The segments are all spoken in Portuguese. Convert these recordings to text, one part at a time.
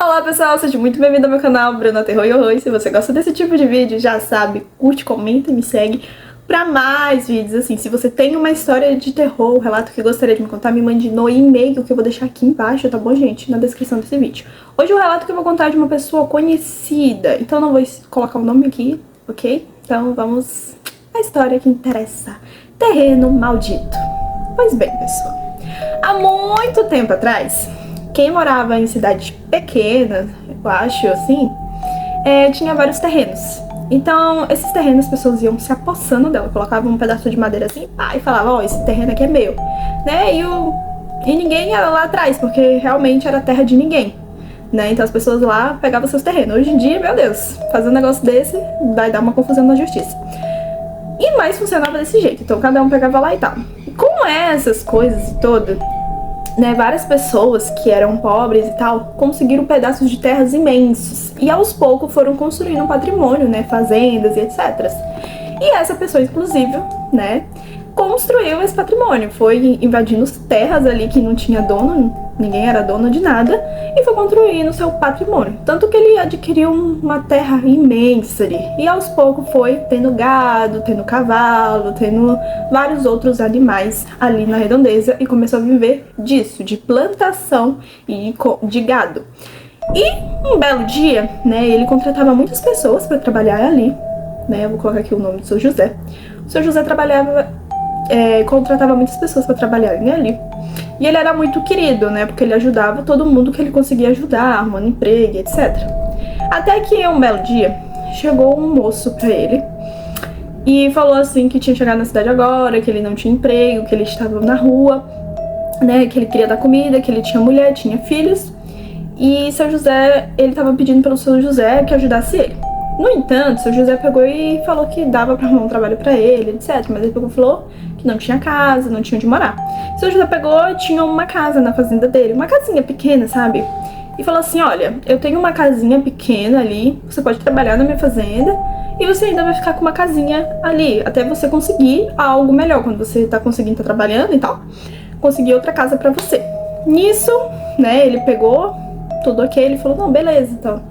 Olá pessoal, seja muito bem-vindo ao meu canal Bruna Terror e Horror. Se você gosta desse tipo de vídeo, já sabe, curte, comenta e me segue pra mais vídeos assim. Se você tem uma história de terror, um relato que gostaria de me contar, me mande no e-mail que eu vou deixar aqui embaixo, tá bom, gente? Na descrição desse vídeo. Hoje o relato que eu vou contar é de uma pessoa conhecida, então não vou colocar o nome aqui, ok? Então vamos à história que interessa. Terreno maldito. Pois bem, pessoal, há muito tempo atrás, quem morava em cidades pequenas, eu acho, assim, tinha vários terrenos. Então, esses terrenos, as pessoas iam se apossando dela, colocavam um pedaço de madeira assim, e falavam, ó, esse terreno aqui é meu, né? E ninguém ia lá atrás, porque realmente era terra de ninguém, né? Então as pessoas lá pegavam seus terrenos. Hoje em dia, meu Deus, fazer um negócio desse vai dar uma confusão na justiça. E mais funcionava desse jeito, então cada um pegava lá e tal. E com essas coisas todas, né, várias pessoas que eram pobres e tal, conseguiram pedaços de terras imensos. E aos poucos foram construindo um patrimônio, né, fazendas e etc. E essa pessoa, inclusive, né, construiu esse patrimônio. Foi invadindo terras ali que não tinha dono, ninguém era dono de nada, e foi construindo seu patrimônio. Tanto que ele adquiriu uma terra imensa ali. E aos poucos foi tendo gado, tendo cavalo, tendo vários outros animais ali na redondeza e começou a viver disso, de plantação e de gado. E um belo dia, né, ele contratava muitas pessoas para trabalhar ali, né, eu vou colocar aqui o nome do seu José. O seu José contratava muitas pessoas para trabalharem ali. E ele era muito querido, né, porque ele ajudava todo mundo que ele conseguia ajudar, arrumando emprego, etc. Até que um belo dia, chegou um moço pra ele e falou assim que tinha chegado na cidade agora, que ele não tinha emprego, que ele estava na rua, né, que ele queria dar comida, que ele tinha mulher, tinha filhos. E seu José, ele tava pedindo pelo seu José que ajudasse ele. No entanto, seu José pegou e falou que dava pra arrumar um trabalho pra ele, etc. Mas ele pegou e falou que não tinha casa, não tinha onde morar. Seu José pegou e tinha uma casa na fazenda dele, uma casinha pequena, sabe? E falou assim, olha, eu tenho uma casinha pequena ali, você pode trabalhar na minha fazenda e você ainda vai ficar com uma casinha ali, até você conseguir algo melhor, quando você tá conseguindo, tá trabalhando e tal, conseguir outra casa pra você. Nisso, né, ele pegou tudo ok, ele falou, não, beleza, então,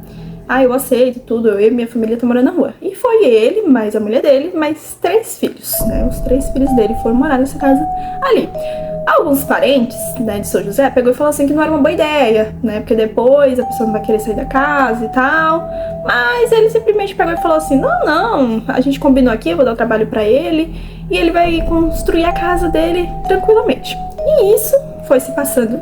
eu aceito tudo, eu e minha família tá morando na rua. E foi ele, mais a mulher dele, mais 3 filhos, né, os 3 filhos dele foram morar nessa casa ali. Alguns parentes, né, de São José, pegou e falou assim que não era uma boa ideia, né, porque depois a pessoa não vai querer sair da casa e tal, mas ele simplesmente pegou e falou assim, não, a gente combinou aqui, eu vou dar o trabalho pra ele, e ele vai construir a casa dele tranquilamente. E isso foi se passando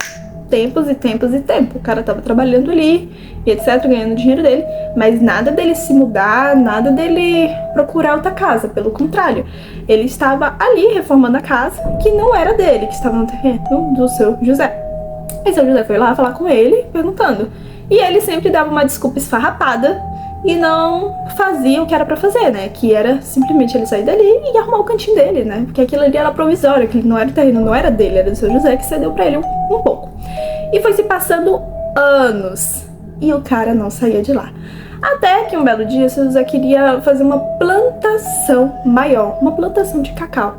tempos e tempos e tempos. O cara tava trabalhando ali e etc, ganhando o dinheiro dele, mas nada dele se mudar, nada dele procurar outra casa, pelo contrário, ele estava ali reformando a casa que não era dele, que estava no terreno do seu José. E seu José foi lá falar com ele, perguntando, e ele sempre dava uma desculpa esfarrapada e não fazia o que era pra fazer, né, que era simplesmente ele sair dali e arrumar o cantinho dele, né, porque aquilo ali era provisório, aquilo não era o terreno, não era dele, era do seu José, que cedeu pra ele um pouco. E foi se passando anos e o cara não saía de lá. Até que um belo dia, seu José queria fazer uma plantação maior, uma plantação de cacau,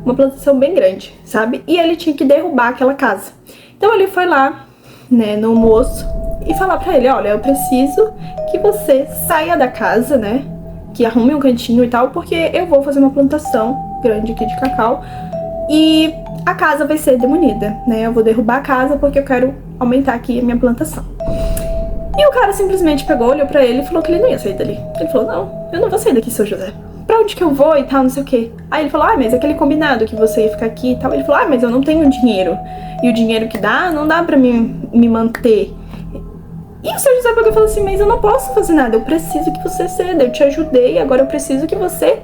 uma plantação bem grande, sabe? E ele tinha que derrubar aquela casa. Então ele foi lá, né, no moço e falar pra ele, olha, eu preciso que você saia da casa, né, que arrume um cantinho e tal, porque eu vou fazer uma plantação grande aqui de cacau e a casa vai ser demolida, né, eu vou derrubar a casa porque eu quero aumentar aqui a minha plantação. E o cara simplesmente pegou, olhou pra ele e falou que ele não ia sair dali. Ele falou, não, eu não vou sair daqui, seu José. Pra onde que eu vou e tal, não sei o quê. Aí ele falou, mas aquele combinado que você ia ficar aqui e tal. Ele falou, mas eu não tenho dinheiro. E o dinheiro que dá, não dá pra me manter. E o seu José pegou e falou assim, mas eu não posso fazer nada, eu preciso que você ceda, eu te ajudei, agora eu preciso que você,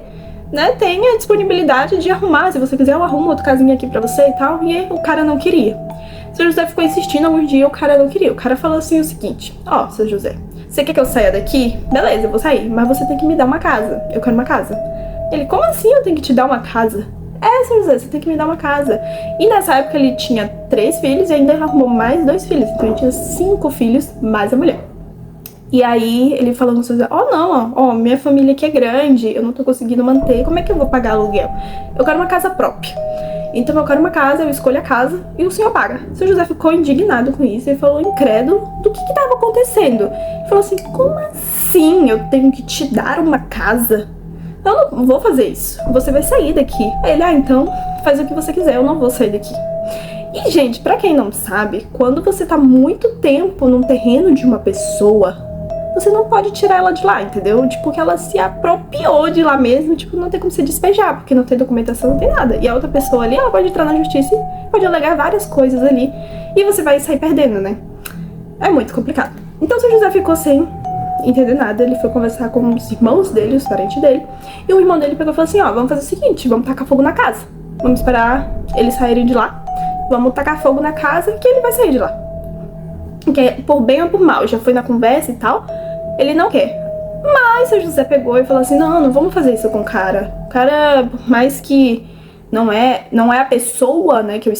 né, tenha disponibilidade de arrumar, se você quiser eu arrumo outra casinha aqui pra você e tal. E aí, o cara não queria. O seu José ficou insistindo, algum dia o cara não queria. O cara falou assim o seguinte, ó, seu José, você quer que eu saia daqui? Beleza, eu vou sair, mas você tem que me dar uma casa, eu quero uma casa. Ele, como assim eu tenho que te dar uma casa? Seu José, você tem que me dar uma casa. E nessa época ele tinha 3 filhos e ainda arrumou mais 2 filhos, então ele tinha 5 filhos, mais a mulher. E aí ele falou com o seu José, não, minha família aqui é grande, eu não tô conseguindo manter, como é que eu vou pagar aluguel? Eu quero uma casa própria. Então eu quero uma casa, eu escolho a casa e o senhor paga. O seu José ficou indignado com isso e falou incrédulo do que estava acontecendo. Ele falou assim, como assim eu tenho que te dar uma casa? Eu não vou fazer isso, você vai sair daqui. Aí ele, então faz o que você quiser, eu não vou sair daqui. E gente, pra quem não sabe, quando você tá muito tempo num terreno de uma pessoa, você não pode tirar ela de lá, entendeu? Tipo, que ela se apropriou de lá mesmo, tipo, não tem como se despejar, porque não tem documentação, não tem nada. E a outra pessoa ali, ela pode entrar na justiça e pode alegar várias coisas ali, e você vai sair perdendo, né? É muito complicado. Então o seu José ficou sem entender nada, ele foi conversar com os irmãos dele, os parentes dele, e o irmão dele pegou e falou assim, vamos fazer o seguinte, vamos tacar fogo na casa. Vamos esperar eles saírem de lá, vamos tacar fogo na casa que ele vai sair de lá. Que por bem ou por mal, já foi na conversa e tal, ele não quer. Mas o José pegou e falou assim, não vamos fazer isso com o cara. O cara, por mais que não é a pessoa, né, que eu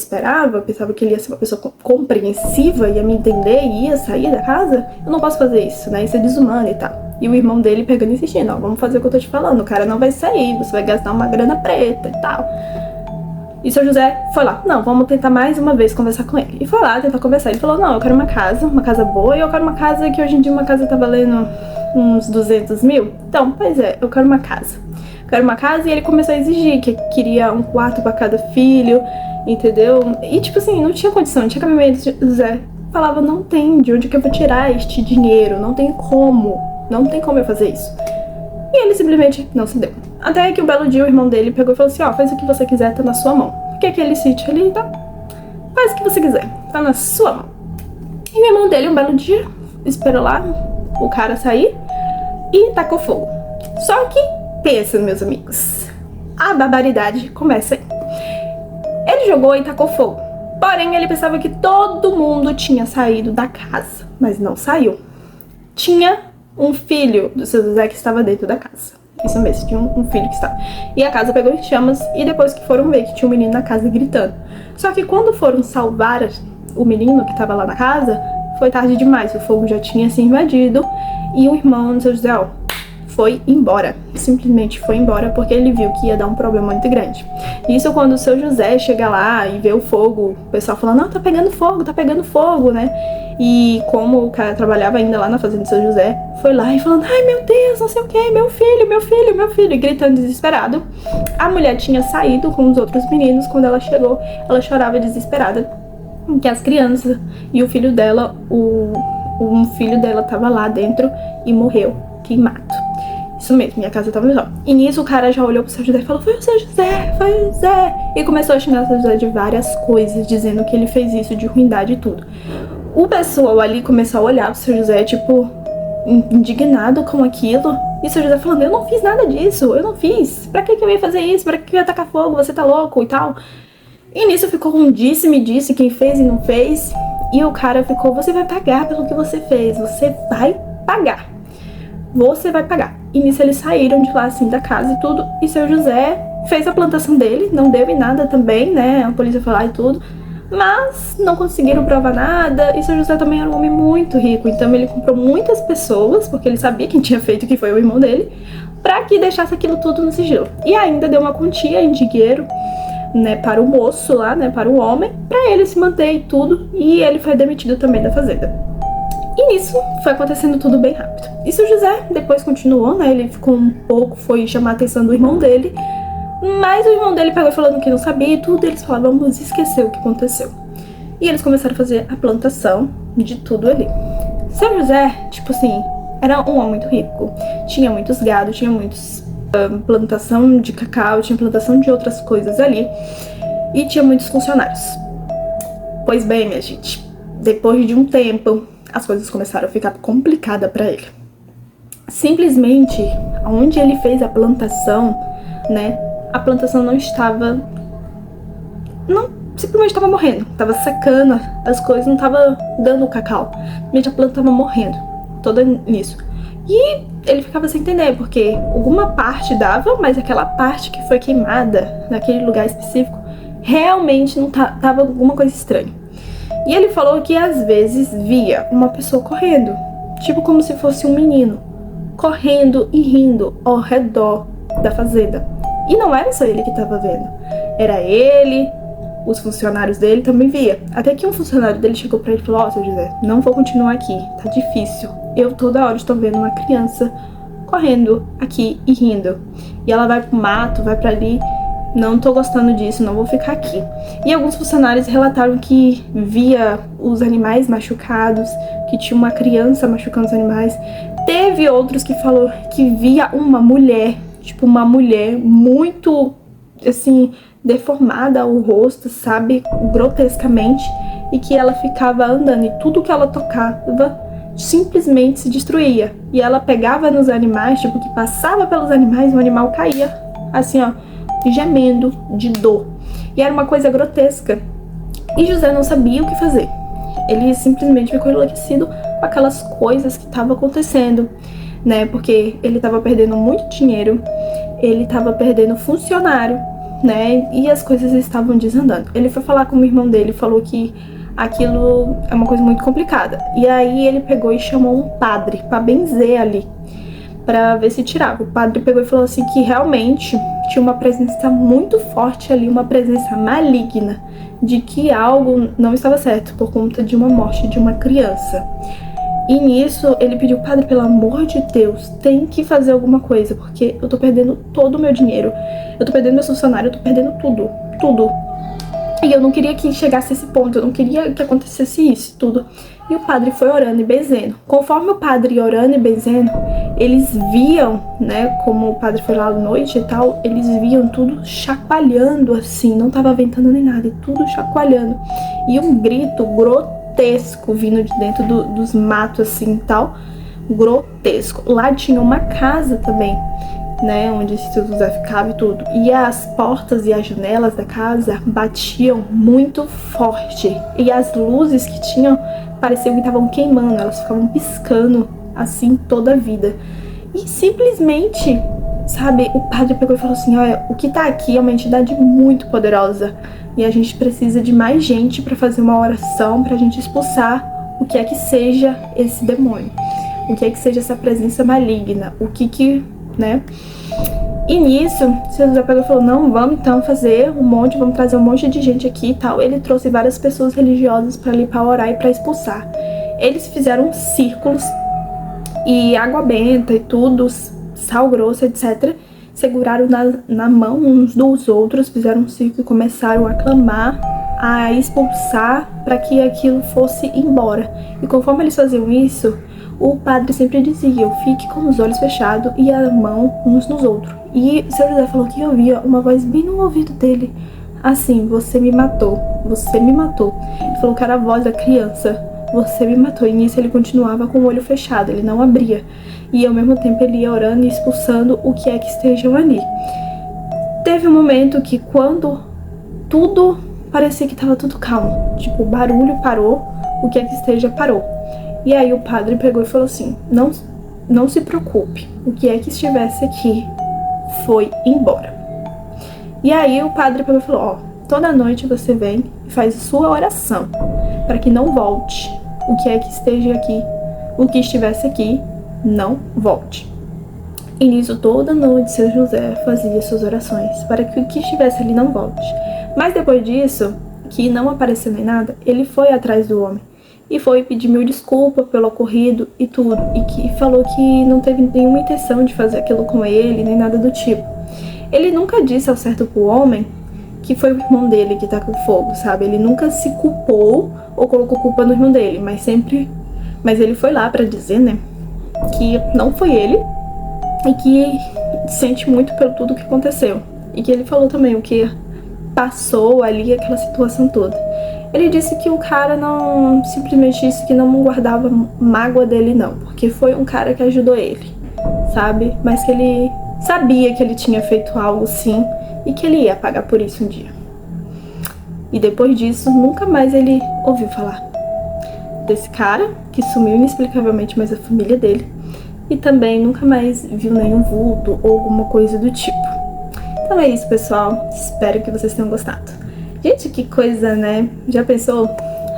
pensava que ele ia ser uma pessoa compreensiva, ia me entender e ia sair da casa, eu não posso fazer isso, né, isso é desumano e tal. E o irmão dele pegando e insistindo, vamos fazer o que eu tô te falando, o cara não vai sair, você vai gastar uma grana preta e tal. E o seu José foi lá, não, vamos tentar mais uma vez conversar com ele. E foi lá tentar conversar. Ele falou, não, eu quero uma casa boa, e eu quero uma casa que hoje em dia uma casa tá valendo uns 200 mil. Então, pois é, eu quero uma casa. Eu quero uma casa, e ele começou a exigir que queria um quarto pra cada filho, entendeu? E tipo assim, não tinha condição, não tinha cabimento. O José falava, não tem de onde que eu vou tirar este dinheiro, não tem como eu fazer isso. E ele simplesmente não se deu. Até que um belo dia o irmão dele pegou e falou assim, faz o que você quiser, tá na sua mão. Porque aquele sítio ali, tá? Faz o que você quiser, tá na sua mão. E o irmão dele, um belo dia, esperou lá o cara sair e tacou fogo. Só que, pensa, meus amigos, a barbaridade começa aí. Ele jogou e tacou fogo. Porém, ele pensava que todo mundo tinha saído da casa, mas não saiu. Tinha um filho do seu José que estava dentro da casa. Isso mesmo, tinha um filho que estava. E a casa pegou em chamas, e depois que foram ver que tinha um menino na casa gritando. Só que quando foram salvar o menino que estava lá na casa, foi tarde demais, o fogo já tinha se invadido, e o irmão do seu José, foi embora. Simplesmente foi embora, porque ele viu que ia dar um problema muito grande. Isso quando o seu José chega lá e vê o fogo, o pessoal falando, não, tá pegando fogo, né? E como o cara trabalhava ainda lá na fazenda do seu José, foi lá e falando, ai meu Deus, não sei o que, meu filho, e gritando desesperado. A mulher tinha saído com os outros meninos, quando ela chegou, ela chorava desesperada, que as crianças e o filho dela, um filho dela tava lá dentro e morreu queimado. Isso mesmo, minha casa tava no chão. E nisso o cara já olhou pro seu José e falou, foi o seu José. E começou a xingar o seu José de várias coisas, dizendo que ele fez isso de ruindade e tudo. O pessoal ali começou a olhar pro seu José, tipo, indignado com aquilo. E o seu José falando, eu não fiz nada disso, eu não fiz. Pra que eu ia fazer isso? Pra que eu ia tacar fogo? Você tá louco e tal. E nisso ficou um me disse quem fez e não fez. E o cara ficou, você vai pagar pelo que você fez, você vai pagar. E nisso eles saíram de lá, assim, da casa e tudo. E seu José fez a plantação dele, não deu em nada também, né? A polícia foi lá e tudo. Mas não conseguiram provar nada. E seu José também era um homem muito rico. Então ele comprou muitas pessoas, porque ele sabia quem tinha feito, que foi o irmão dele, pra que deixasse aquilo tudo no sigilo. E ainda deu uma quantia em dinheiro, né, para o moço lá, né, para o homem, pra ele se manter e tudo. E ele foi demitido também da fazenda. E nisso foi acontecendo tudo bem rápido. E seu José depois continuou, né? Ele ficou um pouco, foi chamar a atenção do irmão dele. Mas o irmão dele pegou falando que não sabia e tudo. E eles falaram, vamos esquecer o que aconteceu. E eles começaram a fazer a plantação de tudo ali. Seu José, tipo assim, era um homem muito rico. Tinha muitos gados, tinha muitos plantação de cacau, tinha plantação de outras coisas ali. E tinha muitos funcionários. Pois bem, minha gente, depois de um tempo, as coisas começaram a ficar complicadas para ele. Simplesmente, onde ele fez a plantação, né, a plantação simplesmente estava morrendo, estava secando, as coisas não estavam dando cacau, simplesmente a planta estava morrendo, toda nisso. E ele ficava sem entender, porque alguma parte dava, mas aquela parte que foi queimada naquele lugar específico, realmente não tava alguma coisa estranha. E ele falou que às vezes via uma pessoa correndo, tipo como se fosse um menino, correndo e rindo ao redor da fazenda. E não era só ele que estava vendo, era ele, os funcionários dele também via. Até que um funcionário dele chegou pra ele e falou: ó, seu José, não vou continuar aqui, tá difícil. Eu toda hora estou vendo uma criança correndo aqui e rindo. E ela vai pro mato, vai pra ali. Não tô gostando disso, não vou ficar aqui. E alguns funcionários relataram que via os animais machucados, que tinha uma criança machucando os animais. Teve outros que falou que via uma mulher, tipo uma mulher muito, assim, deformada o rosto, sabe, grotescamente, e que ela ficava andando e tudo que ela tocava simplesmente se destruía. E ela pegava nos animais, tipo, que passava pelos animais e o animal caía, assim, ó, gemendo de dor. E era uma coisa grotesca. E José não sabia o que fazer. Ele simplesmente ficou enlouquecido com aquelas coisas que estavam acontecendo, né? Porque ele estava perdendo muito dinheiro, ele estava perdendo funcionário, né? E as coisas estavam desandando. Ele foi falar com o irmão dele, falou que aquilo é uma coisa muito complicada. E aí ele pegou e chamou um padre pra benzer ali, pra ver se tirava. O padre pegou e falou assim que realmente tinha uma presença muito forte ali, uma presença maligna, de que algo não estava certo por conta de uma morte de uma criança. E nisso ele pediu: padre, pelo amor de Deus, tem que fazer alguma coisa, porque eu tô perdendo todo o meu dinheiro, eu tô perdendo meu funcionário, eu tô perdendo tudo. E eu não queria que chegasse a esse ponto, eu não queria que acontecesse isso, tudo. E o padre foi orando e benzendo. Conforme o padre ia orando e benzendo, eles viam, né, como o padre foi lá à noite e tal, eles viam tudo chacoalhando assim, não tava ventando nem nada, e tudo chacoalhando. E um grito grotesco vindo de dentro dos matos assim e tal, grotesco. Lá tinha uma casa também, né, onde seu José ficava e tudo. E as portas e as janelas da casa batiam muito forte. E as luzes que tinham pareciam que estavam queimando, elas ficavam piscando assim toda a vida. E simplesmente, sabe, o padre pegou e falou assim: olha, o que tá aqui é uma entidade muito poderosa. E a gente precisa de mais gente pra fazer uma oração, pra gente expulsar o que é que seja esse demônio. O que é que seja essa presença maligna. O que né? E nisso, seu José pegou e falou: não, vamos então fazer vamos trazer um monte de gente aqui e tal. Ele trouxe várias pessoas religiosas pra ali pra orar e pra expulsar. Eles fizeram círculos e água benta e tudo, sal grosso, etc. Seguraram na mão uns dos outros, fizeram um círculo e começaram a clamar, a expulsar para que aquilo fosse embora. E conforme eles faziam isso, o padre sempre dizia: fique com os olhos fechados e a mão uns nos outros. E seu José falou que ouvia uma voz bem no ouvido dele, assim: você me matou, você me matou. Ele falou que era a voz da criança: você me matou. E nisso ele continuava com o olho fechado, ele não abria. E ao mesmo tempo ele ia orando e expulsando o que é que estejam ali. Teve um momento que, quando tudo parecia que estava tudo calmo, tipo, o barulho parou, o que é que esteja parou. E aí o padre pegou e falou assim: não se preocupe, o que é que estivesse aqui foi embora. E aí o padre pegou e falou: ó, toda noite você vem e faz a sua oração para que não volte o que é que esteja aqui, o que estivesse aqui não volte. E nisso, toda noite seu José fazia suas orações para que o que estivesse ali não volte. Mas depois disso, que não apareceu nem nada, ele foi atrás do homem e foi pedir mil desculpas pelo ocorrido e tudo, e que falou que não teve nenhuma intenção de fazer aquilo com ele, nem nada do tipo. Ele nunca disse ao certo pro homem que foi o irmão dele que tá com fogo, sabe? Ele nunca se culpou ou colocou culpa no irmão dele, mas ele foi lá pra dizer, né, que não foi ele e que sente muito pelo tudo que aconteceu. E que ele falou também o que passou ali, aquela situação toda. Ele disse que o cara não, simplesmente disse que não guardava mágoa dele não, porque foi um cara que ajudou ele, sabe? Mas que ele sabia que ele tinha feito algo sim e que ele ia pagar por isso um dia. E depois disso, nunca mais ele ouviu falar desse cara, que sumiu inexplicavelmente, mas a família dele, e também nunca mais viu nenhum vulto ou alguma coisa do tipo. Então é isso, pessoal. Espero que vocês tenham gostado. Gente, que coisa, né? Já pensou?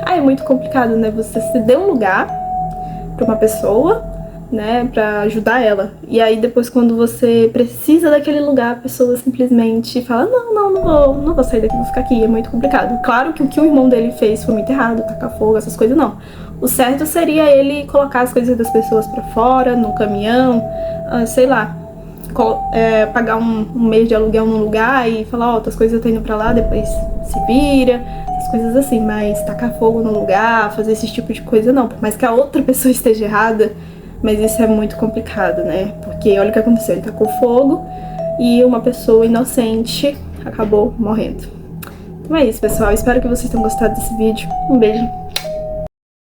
É muito complicado, né? Você ceder um lugar pra uma pessoa, né, pra ajudar ela. E aí depois, quando você precisa daquele lugar, a pessoa simplesmente fala, não vou sair daqui, vou ficar aqui, é muito complicado. Claro que o que o irmão dele fez foi muito errado, tacar fogo, essas coisas não. O certo seria ele colocar as coisas das pessoas pra fora, no caminhão, sei lá, pagar um mês de aluguel num lugar e falar, ó, tuas coisas estão indo pra lá, depois se vira, essas coisas assim. Mas tacar fogo no lugar, fazer esse tipo de coisa não, por mais que a outra pessoa esteja errada, mas isso é muito complicado, né? Porque olha o que aconteceu, ele tacou fogo e uma pessoa inocente acabou morrendo. Então é isso, pessoal, espero que vocês tenham gostado desse vídeo. Um beijo.